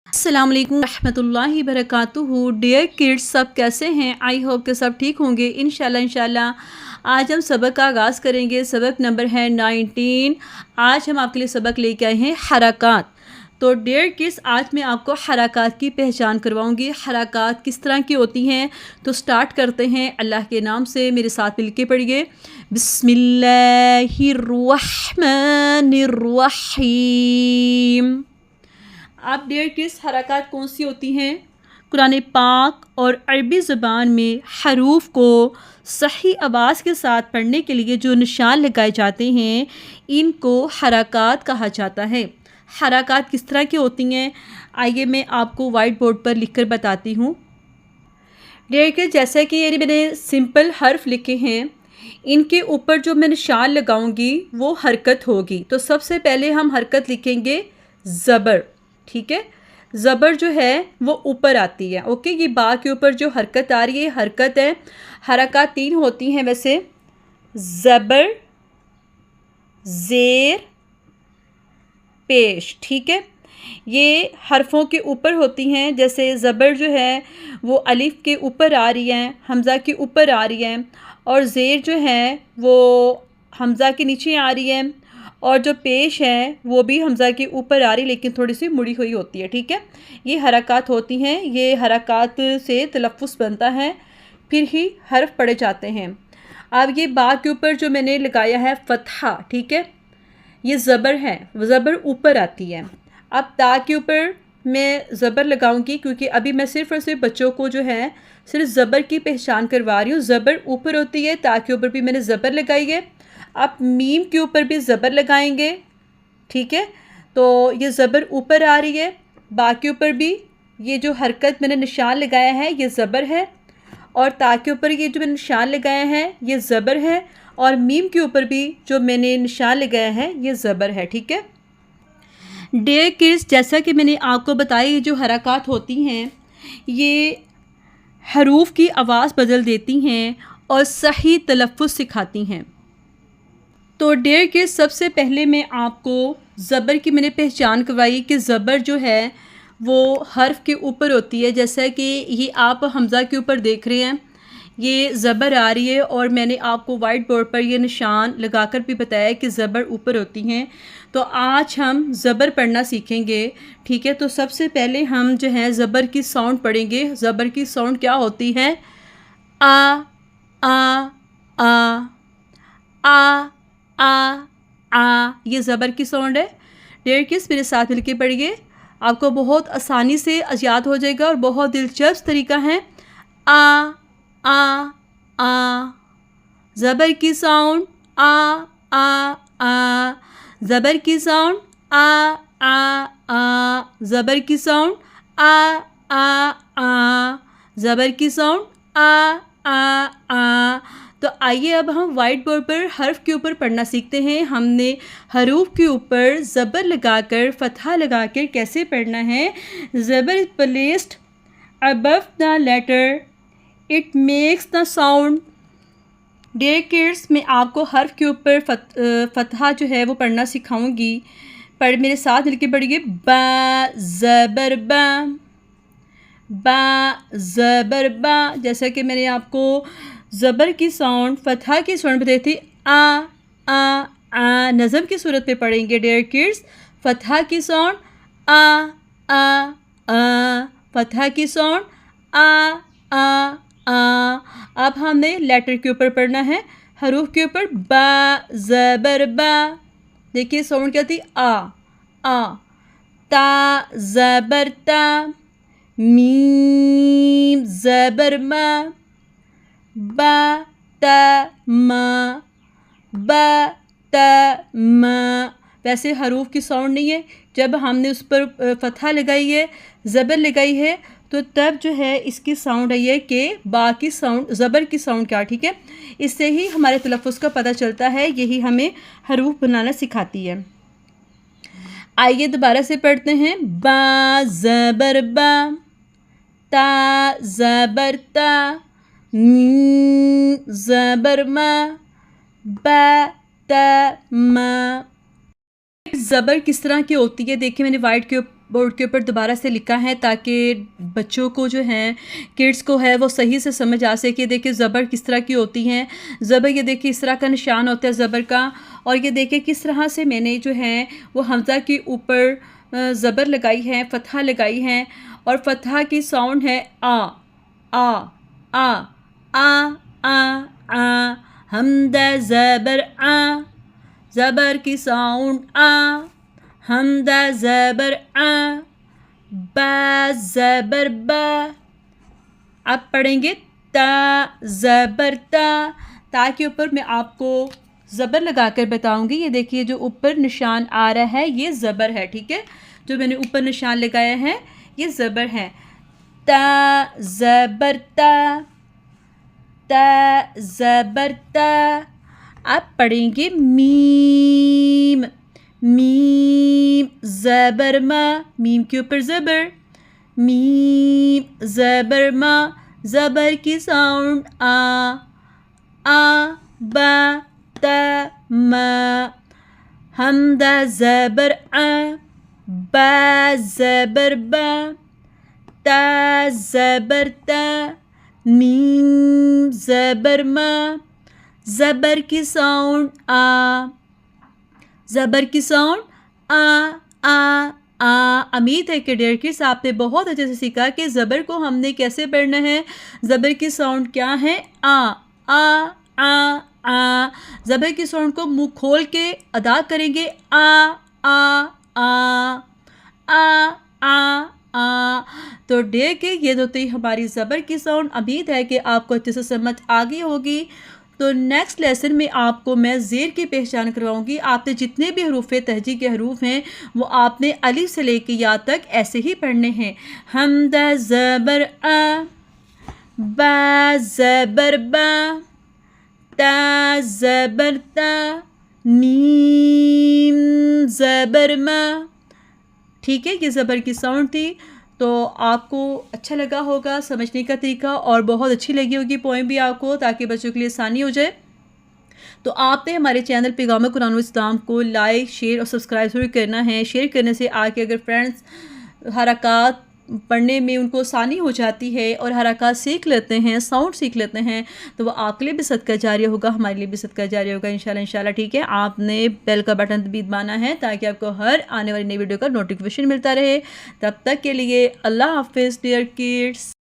अस्सलाम वालेकुम रहमतुल्लाहि बरकातुहू। डियर किड्स, सब कैसे हैं? आई होप कि सब ठीक होंगे। इंशाल्लाह आज हम सबक का आगाज़ करेंगे। सबक नंबर है 19। आज हम आपके लिए सबक लेके आए हैं हरकत। तो डियर किड्स, आज मैं आपको हरकत की पहचान करवाऊंगी। हरकत किस तरह की होती हैं, तो स्टार्ट करते हैं। अल्लाह के नाम से मेरे साथ मिल के पढ़िए। बिस्मिल्लाहिर्रहमानिर्रहीम। आप डियर किस हरकत कौन सी होती हैं? कुरान पाक और अरबी ज़बान में हरूफ को सही आवाज़ के साथ पढ़ने के लिए जो निशान लगाए जाते हैं, इनको हरकत कहा जाता है। हरकत किस तरह की होती हैं, आइए मैं आपको वाइट बोर्ड पर लिखकर बताती हूँ। डियर किस, जैसे कि ये मैंने सिंपल हर्फ लिखे हैं, इनके ऊपर जो मैं निशान लगाऊंगी वो हरकत होगी। तो सबसे पहले हम हरकत लिखेंगे ज़बर। ठीक है, ज़बर जो है वो ऊपर आती है। ओके, ये बा के ऊपर जो हरकत आ रही है हरकत है। हरकत 3 होती हैं वैसे, ज़बर, ज़ेर, पेश। ठीक है, ये हरफों के ऊपर होती हैं। जैसे ज़बर जो है वो अलिफ के ऊपर आ रही है, हमज़ा के ऊपर आ रही है, और ज़ेर जो है वो हमज़ा के नीचे आ रही है, और जो पेश है वो भी हमज़ा के ऊपर आ रही लेकिन थोड़ी सी मुड़ी हुई होती है। ठीक है, ये हरकत होती हैं। ये हरकत से तलफ़्फ़ुज़ बनता है, फिर ही हर्फ पढ़े जाते हैं। अब ये बा के ऊपर जो मैंने लगाया है फ़तहा, ठीक है, ये ज़बर है, ज़बर ऊपर आती है। अब ता के ऊपर मैं ज़बर लगाऊंगी, क्योंकि अभी मैं सिर्फ़ और सिर्फ बच्चों को जो है सिर्फ ज़बर की पहचान करवा रही हूँ। ज़बर ऊपर होती है, ता के ऊपर भी मैंने ज़बर लगाई है। अब मीम के ऊपर भी ज़बर लगाएंगे। ठीक है, तो ये ज़बर ऊपर आ रही है। बा के ऊपर भी ये जो हरकत मैंने निशान लगाया है ये ज़बर है, और ता के ऊपर ये जो मैंने निशान लगाया है ये ज़बर है, और मीम के ऊपर भी जो मैंने निशान लगाया है ये ज़बर है। ठीक है डियर किड्स, जैसा कि मैंने आपको बताया, ये जो हरकत होती हैं ये हरूफ की आवाज़ बदल देती हैं और सही तलफ़्फ़ुज़ सिखाती हैं। तो डियर किड्स, सबसे पहले मैं आपको ज़बर की मैंने पहचान करवाई कि ज़बर जो है वो हर्फ के ऊपर होती है। जैसा कि ये आप हमज़ा के ऊपर देख रहे हैं, ये ज़बर आ रही है, और मैंने आपको वाइट बोर्ड पर ये निशान लगाकर भी बताया कि ज़बर ऊपर होती हैं। तो आज हम ज़बर पढ़ना सीखेंगे। ठीक है, तो सबसे पहले हम जो है ज़बर की साउंड पढ़ेंगे। ज़बर की साउंड क्या होती है? आ आ आ आ आ आ, ये ज़बर की साउंड है। डियर किड्स, मेरे साथ मिलके पढ़िए, आपको बहुत आसानी से याद हो जाएगा और बहुत दिलचस्प तरीका है। आ आ आ, ज़बर की साउंड आ आ आ, ज़बर की साउंड आ आ आ, ज़बर की साउंड आ आ आ, ज़बर की साउंड आ आ आ। तो आइए अब हम वाइट बोर्ड पर हर्फ के ऊपर पढ़ना सीखते हैं। हमने हरूफ के ऊपर ज़बर लगाकर फ़तहा लगाकर कैसे पढ़ना है। ज़बर placed above the letter, it makes the sound. Dear kids, मैं आपको हर्फ के ऊपर फ़तहा जो है वो पढ़ना सिखाऊंगी। पढ़, मेरे साथ मिलके पढ़िए। बा ज़बर बा, बा ज़बर बा। जैसा कि मैंने आपको ज़बर की साउंड फ़तहा की साउंड बताई थी, आ आ आ, नज़म की सूरत पे पढ़ेंगे। डियर किड्स, फ़तहा की साउंड आ आ आ, फ़तहा की साउंड आ आ आ। अब हमने लेटर के ऊपर पढ़ना है, हरूफ के ऊपर। बा ज़बर बा, देखिए साउंड क्या थी? आ आ। ता ज़बर ता, मीम ज़बर मा, बा ता मा, बा ता मा। वैसे हरूफ की साउंड नहीं है। जब हमने उस पर फ़तहा लगाई है, ज़बर लगाई है, तो तब जो है इसकी साउंड है ये कि बा की साउंड, ज़बर की साउंड क्या। ठीक है, इससे ही हमारे तलफ़्फ़ुज़ का पता चलता है, यही हमें हरूफ बनाना सिखाती है। आइए दोबारा से पढ़ते हैं। बा ज़बर बा, ता ज़बर ता, मीम ज़बर मा, बा ता मा। ज़बर किस तरह की होती है, देखिए मैंने बोर्ड के ऊपर दोबारा से लिखा है ताकि बच्चों को जो है, किड्स को है, वो सही से समझ आ सके। देखिए ज़बर किस तरह की होती हैं। ज़बर ये देखिए इस तरह का निशान होता है ज़बर का, और ये देखिए किस तरह से मैंने जो है वो हमज़ा के ऊपर ज़बर लगाई है, फ़तहा लगाई है, और फ़तहा की साउंड है आ आ आ आ आ आ। हमदा ज़बर आ, ज़बर की साउंड आ, हमदा ज़बर आ, बा ज़बर बा। अब पढ़ेंगे ता ज़बर ता। ता के ऊपर मैं आपको ज़बर लगा कर बताऊँगी। ये देखिए जो ऊपर निशान आ रहा है ये ज़बर है, ठीक है। जो मैंने ऊपर निशान लगाया है ये ज़बर है। ता ज़बर ता, ता ज़बर ता। अब पढ़ेंगे मीम, मीम ज़बर मा, मीम के ऊपर ज़बर, मीम ज़बर मा, ज़बर की साउंड आ बा ता मा। हमदा ज़बर आ, बा ज़बर बा, ता ज़बर ता, मीम ज़बर मा, ज़बर की साउंड आ, ज़बर की साउंड आ। उम्मीद है कि डियर किड्स आपने बहुत अच्छे से सीखा कि ज़बर को हमने कैसे पढ़ना है। ज़बर की साउंड क्या है? आ। ज़बर की साउंड को मुंह खोल के अदा करेंगे आ। तो डियर के ये तो थी हमारी ज़बर की साउंड। उम्मीद है कि आपको अच्छे से समझ आ गई होगी। तो नेक्स्ट लेसन में आपको मैं ज़ेर की पहचान करवाऊंगी। आपने जितने भी हरूफ़ तहजी के हरूफ हैं वो आपने अलिफ से लेके या तक ऐसे ही पढ़ने हैं। हमदा ज़बर आ, बा ज़बर बा, ता ज़बर ता, मीम ज़बर मा। ठीक है, ये ज़बर की साउंड थी। तो आपको अच्छा लगा होगा समझने का तरीका, और बहुत अच्छी लगी होगी पोएम भी आपको, ताकि बच्चों के लिए आसानी हो जाए। तो आपने हमारे चैनल पैगाम कुरान व इस्लाम को लाइक, शेयर और सब्सक्राइब ज़रूर करना है। शेयर करने से आगे अगर फ्रेंड्स हरकत पढ़ने में उनको आसानी हो जाती है और हरकत सीख लेते हैं, साउंड सीख लेते हैं, तो वो आपके लिए भी सदका जारी होगा, हमारे लिए भी सदका जारी होगा इंशाल्लाह। ठीक है, आपने बेल का बटन भी दबाना है ताकि आपको हर आने वाली नई वीडियो का नोटिफिकेशन मिलता रहे। तब तक के लिए अल्लाह हाफिज़ डियर किड्स।